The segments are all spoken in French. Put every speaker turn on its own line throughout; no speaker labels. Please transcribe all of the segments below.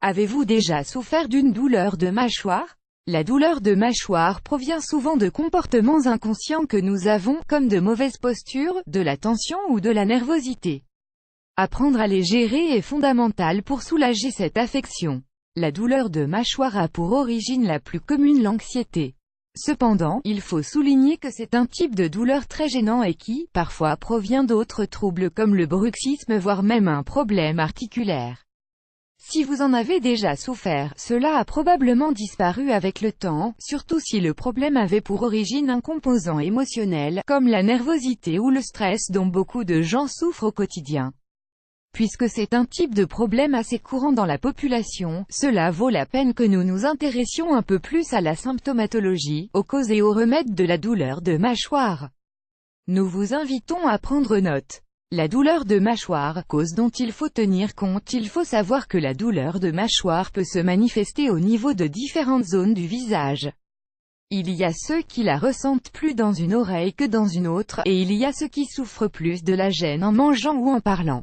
Avez-vous déjà souffert d'une douleur de mâchoire? La douleur de mâchoire provient souvent de comportements inconscients que nous avons, comme de mauvaises postures, de la tension ou de la nervosité. Apprendre à les gérer est fondamental pour soulager cette affection. La douleur de mâchoire a pour origine la plus commune l'anxiété. Cependant, il faut souligner que c'est un type de douleur très gênant et qui, parfois, provient d'autres troubles comme le bruxisme voire même un problème articulaire. Si vous en avez déjà souffert, cela a probablement disparu avec le temps, surtout si le problème avait pour origine un composant émotionnel, comme la nervosité ou le stress dont beaucoup de gens souffrent au quotidien. Puisque c'est un type de problème assez courant dans la population, cela vaut la peine que nous nous intéressions un peu plus à la symptomatologie, aux causes et aux remèdes de la douleur de mâchoire. Nous vous invitons à prendre note. La douleur de mâchoire, cause dont il faut tenir compte. Il faut savoir que la douleur de mâchoire peut se manifester au niveau de différentes zones du visage. Il y a ceux qui la ressentent plus dans une oreille que dans une autre, et il y a ceux qui souffrent plus de la gêne en mangeant ou en parlant.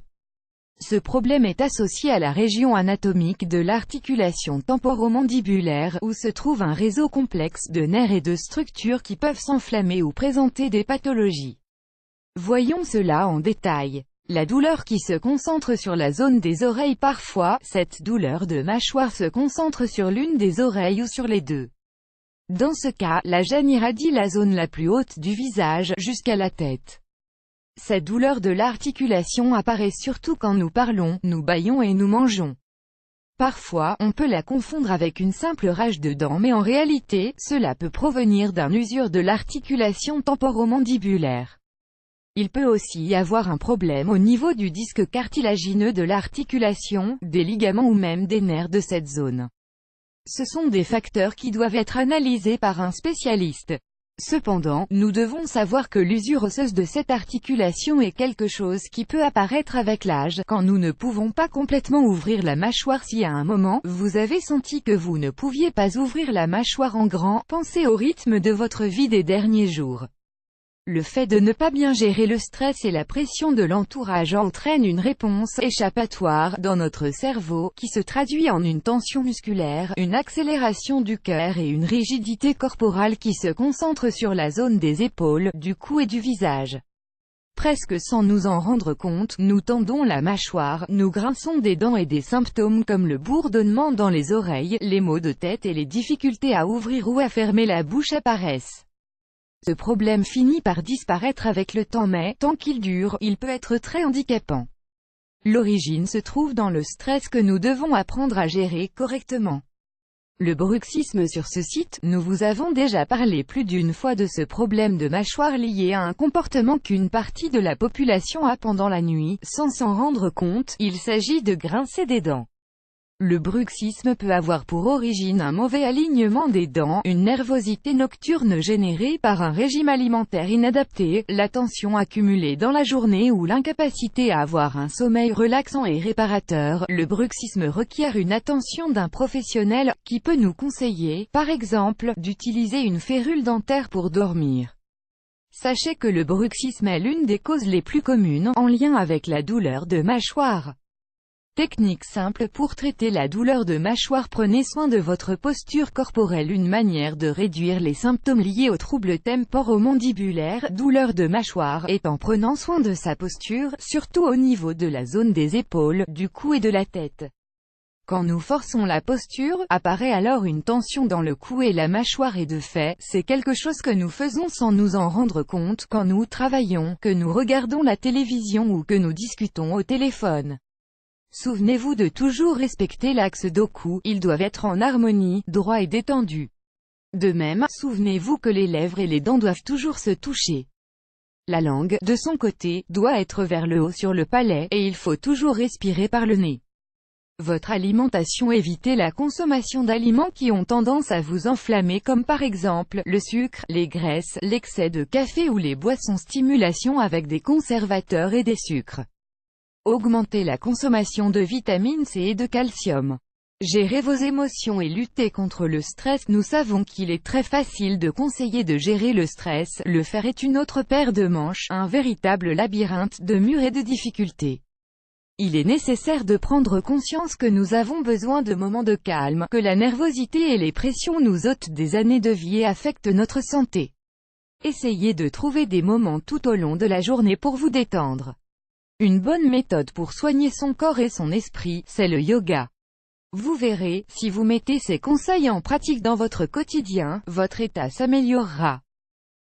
Ce problème est associé à la région anatomique de l'articulation temporomandibulaire, où se trouve un réseau complexe de nerfs et de structures qui peuvent s'enflammer ou présenter des pathologies. Voyons cela en détail. La douleur qui se concentre sur la zone des oreilles. Parfois, cette douleur de mâchoire se concentre sur l'une des oreilles ou sur les deux. Dans ce cas, la gêne irradie la zone la plus haute du visage, jusqu'à la tête. Cette douleur de l'articulation apparaît surtout quand nous parlons, nous bâillons et nous mangeons. Parfois, on peut la confondre avec une simple rage de dents mais en réalité, cela peut provenir d'une usure de l'articulation temporomandibulaire. Il peut aussi y avoir un problème au niveau du disque cartilagineux de l'articulation, des ligaments ou même des nerfs de cette zone. Ce sont des facteurs qui doivent être analysés par un spécialiste. Cependant, nous devons savoir que l'usure osseuse de cette articulation est quelque chose qui peut apparaître avec l'âge, quand nous ne pouvons pas complètement ouvrir la mâchoire. Si à un moment, vous avez senti que vous ne pouviez pas ouvrir la mâchoire en grand, pensez au rythme de votre vie des derniers jours. Le fait de ne pas bien gérer le stress et la pression de l'entourage entraîne une réponse échappatoire dans notre cerveau, qui se traduit en une tension musculaire, une accélération du cœur et une rigidité corporelle qui se concentre sur la zone des épaules, du cou et du visage. Presque sans nous en rendre compte, nous tendons la mâchoire, nous grinçons des dents et des symptômes comme le bourdonnement dans les oreilles, les maux de tête et les difficultés à ouvrir ou à fermer la bouche apparaissent. Ce problème finit par disparaître avec le temps mais, tant qu'il dure, il peut être très handicapant. L'origine se trouve dans le stress que nous devons apprendre à gérer correctement. Le bruxisme. Sur ce site, nous vous avons déjà parlé plus d'une fois de ce problème de mâchoire lié à un comportement qu'une partie de la population a pendant la nuit, sans s'en rendre compte. Il s'agit de grincer des dents. Le bruxisme peut avoir pour origine un mauvais alignement des dents, une nervosité nocturne générée par un régime alimentaire inadapté, la tension accumulée dans la journée ou l'incapacité à avoir un sommeil relaxant et réparateur. Le bruxisme requiert une attention d'un professionnel, qui peut nous conseiller, par exemple, d'utiliser une férule dentaire pour dormir. Sachez que le bruxisme est l'une des causes les plus communes, en lien avec la douleur de mâchoire. Technique simple pour traiter la douleur de mâchoire. Prenez soin de votre posture corporelle. Une manière de réduire les symptômes liés aux troubles temporomandibulaires, douleur de mâchoire, est en prenant soin de sa posture, surtout au niveau de la zone des épaules, du cou et de la tête. Quand nous forçons la posture, apparaît alors une tension dans le cou et la mâchoire et de fait, c'est quelque chose que nous faisons sans nous en rendre compte, quand nous travaillons, que nous regardons la télévision ou que nous discutons au téléphone. Souvenez-vous de toujours respecter l'axe dos-cou, ils doivent être en harmonie, droit et détendu. De même, souvenez-vous que les lèvres et les dents doivent toujours se toucher. La langue, de son côté, doit être vers le haut sur le palais, et il faut toujours respirer par le nez. Votre alimentation. Évitez la consommation d'aliments qui ont tendance à vous enflammer comme par exemple, le sucre, les graisses, l'excès de café ou les boissons stimulation avec des conservateurs et des sucres. Augmentez la consommation de vitamine C et de calcium. Gérez vos émotions et luttez contre le stress. Nous savons qu'il est très facile de conseiller de gérer le stress, le faire est une autre paire de manches, un véritable labyrinthe de murs et de difficultés. Il est nécessaire de prendre conscience que nous avons besoin de moments de calme, que la nervosité et les pressions nous ôtent des années de vie et affectent notre santé. Essayez de trouver des moments tout au long de la journée pour vous détendre. Une bonne méthode pour soigner son corps et son esprit, c'est le yoga. Vous verrez, si vous mettez ces conseils en pratique dans votre quotidien, votre état s'améliorera.